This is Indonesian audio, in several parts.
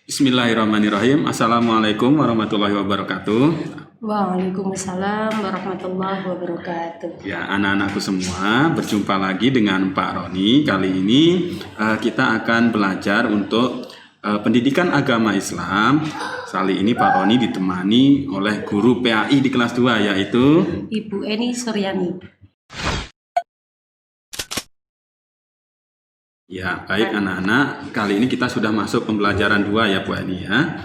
Bismillahirrahmanirrahim. Assalamualaikum warahmatullahi wabarakatuh. Waalaikumsalam warahmatullahi wabarakatuh. Ya, anak-anakku semua, berjumpa lagi dengan Pak Roni. Kali ini kita akan belajar untuk pendidikan agama Islam. Kali ini Pak Roni ditemani oleh guru PAI di kelas 2, yaitu Ibu Eni Suryani. Ya, baik anak-anak. Kali ini kita sudah masuk pembelajaran 2 ya Bu Eni ya.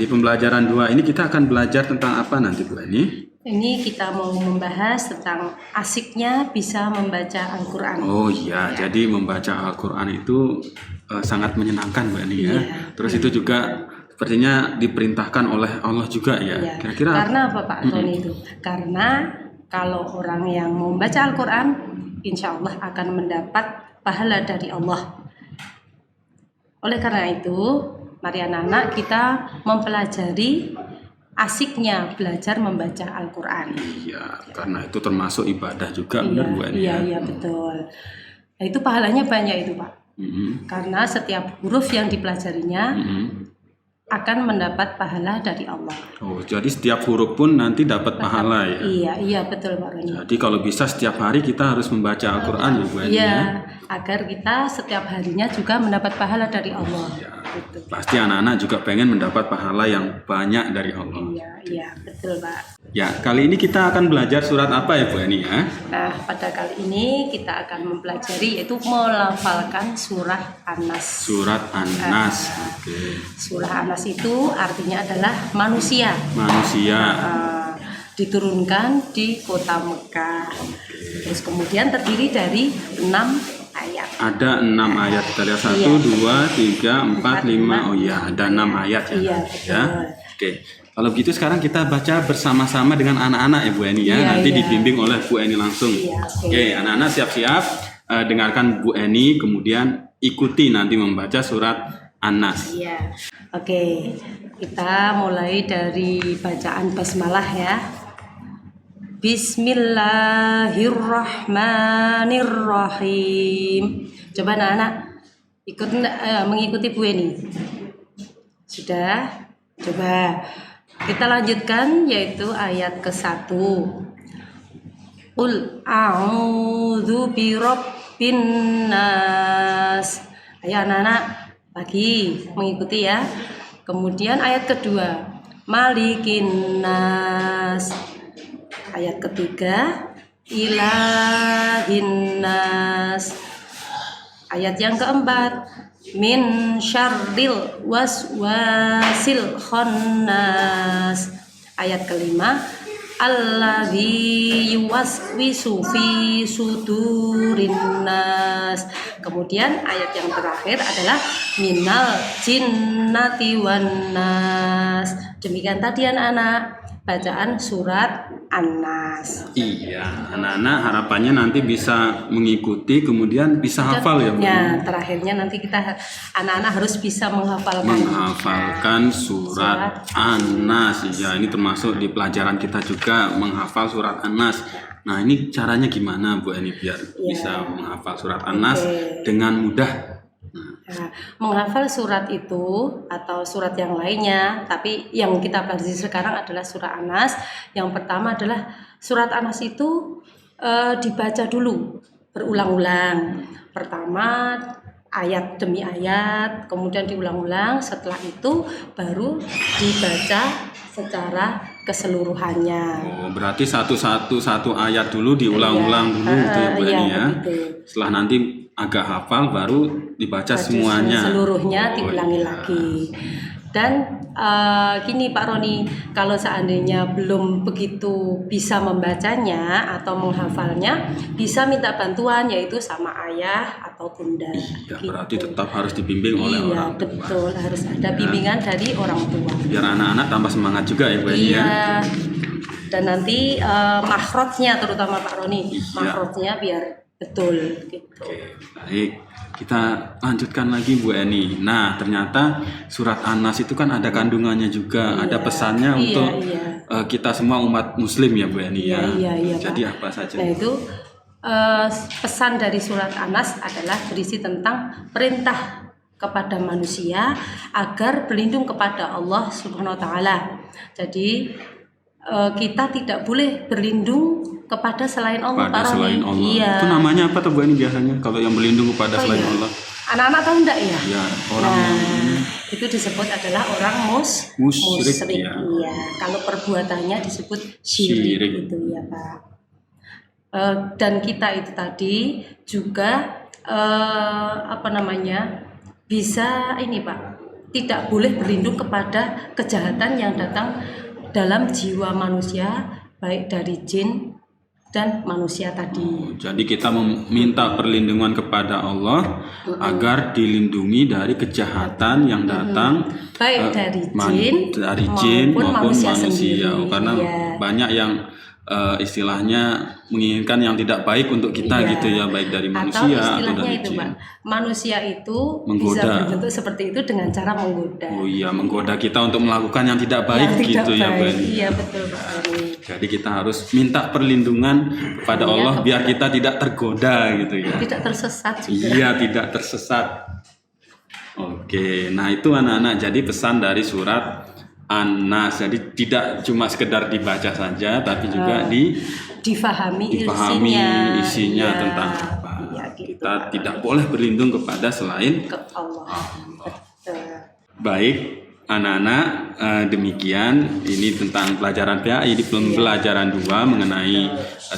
Di pembelajaran 2 ini kita akan belajar tentang apa nanti Bu Eni? Ini kita mau membahas tentang asiknya bisa membaca Al-Quran. Oh iya, jadi membaca Al-Quran itu sangat menyenangkan Bu Eni ya. Terus itu juga sepertinya diperintahkan oleh Allah juga ya. Iya. Kira-kira Karena apa Pak Tony itu? Karena kalau orang yang membaca Al-Quran, insya Allah akan mendapat pahala dari Allah. Oleh karena itu, mari anak-anak kita mempelajari asiknya belajar membaca Al-Quran. Iya, karena itu termasuk ibadah juga, benar Bu Eni ya? Iya, betul. Nah, itu pahalanya banyak itu Pak. Karena setiap huruf yang dipelajarinya akan mendapat pahala dari Allah. Oh, jadi setiap huruf pun nanti dapat pahala ya? Iya, betul Pak Roni. Jadi kalau bisa setiap hari kita harus membaca Al-Quran ya Bu Eni ya? Iya, agar kita setiap harinya juga mendapat pahala dari Allah. Ya, Gitu. pasti anak-anak juga pengen mendapat pahala yang banyak dari Allah. Iya, betul Pak. Ya, kali ini kita akan belajar surat apa ya Bu Eni ya? Nah, pada kali ini kita akan mempelajari yaitu melafalkan surah An-Nas. Surat An-Nas. Oke. Surah An-Nas itu artinya adalah manusia. Manusia. Diturunkan di kota Mekah. Terus kemudian terdiri dari 6 ayat. Ada 6 ayat. Kita lihat 1, 2, 3, 4, 5. Oh iya, ada 6 ayat ya. Iya, betul. Ya. Oke. Kalau begitu sekarang kita baca bersama-sama dengan anak-anak ya Bu Eni ya. Iya, Nanti iya. dibimbing oleh Bu Eni langsung. Iya, Oke, anak-anak siap-siap. Dengarkan Bu Eni, kemudian ikuti nanti membaca surat An-Nas. Iya. Oke. Kita mulai dari bacaan basmalah ya. Bismillahirrahmanirrahim. Coba anak-anak mengikuti Bu Eni. Sudah? Coba kita lanjutkan yaitu ayat ke-1. Qul a'udzu birabbin nas. Ayo anak-anak lagi mengikuti ya. Kemudian ayat kedua, Malikin nas. Ayat ketiga, Ilahin nas. Ayat yang keempat, min syarril waswasil khannas. Ayat kelima, alladzi yuwaswisu fi sudurin nas. Kemudian ayat yang terakhir adalah minal jinnati wan nas. Demikian tadi anak-anak bacaan surat An-Nas. Iya, anak-anak harapannya nanti bisa mengikuti, kemudian bisa hafal ya Bu. Ya, terakhirnya nanti anak-anak harus bisa menghafalkan surat An-Nas. Ya, ini termasuk di pelajaran kita juga menghafal surat An-Nas. Nah, ini caranya gimana Bu Eni biar bisa menghafal surat An-Nas dengan mudah? Nah, menghafal surat itu atau surat yang lainnya, tapi yang kita pelajari sekarang adalah surah An-Nas. Yang pertama adalah surat An-Nas itu dibaca dulu berulang-ulang. Pertama ayat demi ayat, kemudian diulang-ulang. Setelah itu baru dibaca secara keseluruhannya. Oh, berarti satu ayat dulu diulang-ulang dulu gitu ya Bu Eni ya. Setelah nanti agak hafal baru dibaca semuanya. Seluruhnya diulangi lagi. Dan gini Pak Roni, kalau seandainya belum begitu bisa membacanya atau menghafalnya, bisa minta bantuan yaitu sama ayah atau bunda. Iya, berarti tetap harus dibimbing oleh orang tua. Betul, harus ada bimbingan dari orang tua. Biar anak-anak tambah semangat juga ya Bu Eni ya. Dan nanti makhrajnya terutama Pak Roni, makhrajnya biar betul gitu. Oke, baik. Kita lanjutkan lagi Bu Eni. Nah, ternyata surat An-Nas itu kan ada kandungannya juga, ada pesannya untuk kita semua umat muslim ya Bu Eni ya. Iya, jadi Pak. apa saja? Nah, itu pesan dari surat An-Nas adalah berisi tentang perintah kepada manusia agar berlindung kepada Allah Subhanahu wa taala. Jadi kita tidak boleh berlindung kepada selain Allah. Pada selain Allah. Iya. Itu namanya apa tuh Bu ini biasanya kalau yang berlindung kepada selain Allah? Anak-anak tahu enggak ya? Ya, orang Itu disebut adalah orang musyrik, musyrik. ya. Iya. Kalau perbuatannya disebut syirik, Syirik. gitu ya Pak. Dan kita itu tadi juga bisa ini Pak, tidak boleh berlindung kepada kejahatan yang datang dalam jiwa manusia, baik dari jin dan manusia tadi. Jadi kita meminta perlindungan kepada Allah agar dilindungi dari kejahatan yang datang Baik dari jin maupun manusia. sendiri. Karena Iya. banyak yang istilahnya menginginkan yang tidak baik untuk kita Iya. gitu ya, baik dari Atau manusia atau istilahnya dari itu jin. Pak, manusia itu Menggoda. bisa berbentuk seperti itu dengan cara menggoda. Oh iya, menggoda kita untuk melakukan yang tidak baik Yang tidak gitu ya Bu baik. Eni. Iya betul Pak Eni. Jadi kita harus minta perlindungan kepada Iya, Allah biar kita tidak tergoda gitu ya. Tidak tersesat juga. Iya, tidak tersesat. Oke, nah itu anak-anak jadi pesan dari surat An-Nas. Jadi tidak cuma sekedar dibaca saja, tapi juga Difahami isinya Iya. tentang apa. Iya, gitu, Kita Pak. tidak boleh berlindung kepada selain Ke Allah. Betul. baik. Anak-anak, demikian ini tentang pelajaran PAI di pelajaran 2 mengenai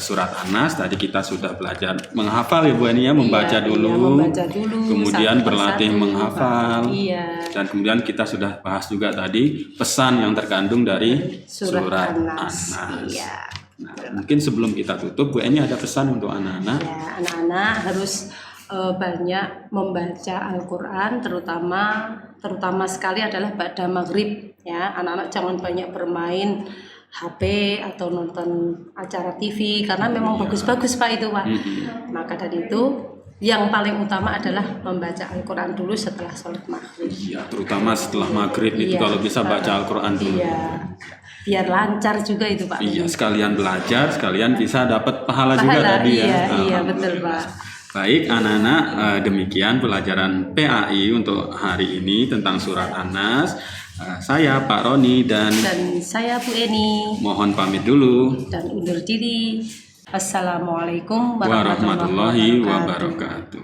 surat An-Nas. Tadi kita sudah belajar menghafal ya Bu Eni ya, membaca Iya, dulu, membaca dulu, kemudian satu berlatih persatu, menghafal, Pak. Iya. dan kemudian kita sudah bahas juga tadi pesan yang terkandung dari surat An-Nas. Iya. Nah, mungkin sebelum kita tutup Bu Eni ada pesan untuk anak-anak. Ya, anak-anak harus banyak membaca Al-Quran, terutama sekali adalah ba'da maghrib ya. Anak-anak jangan banyak bermain HP atau nonton acara TV karena memang bagus-bagus Pak itu Pak. Maka dari itu yang paling utama adalah membaca Al-Quran dulu setelah sholat maghrib. Iya, terutama setelah maghrib itu Iya. kalau bisa baca Al-Quran dulu. Iya, biar lancar juga itu Pak. Iya, sekalian belajar, sekalian bisa dapat pahala juga Pahala, tadi ya. iya betul Pak. Baik anak-anak, demikian pelajaran PAI untuk hari ini tentang surat An-Nas. Saya Pak Roni dan saya Bu Eni mohon pamit dulu. dan undur diri. Assalamualaikum Warahmatullahi warahmatullahi wabarakatuh. wabarakatuh.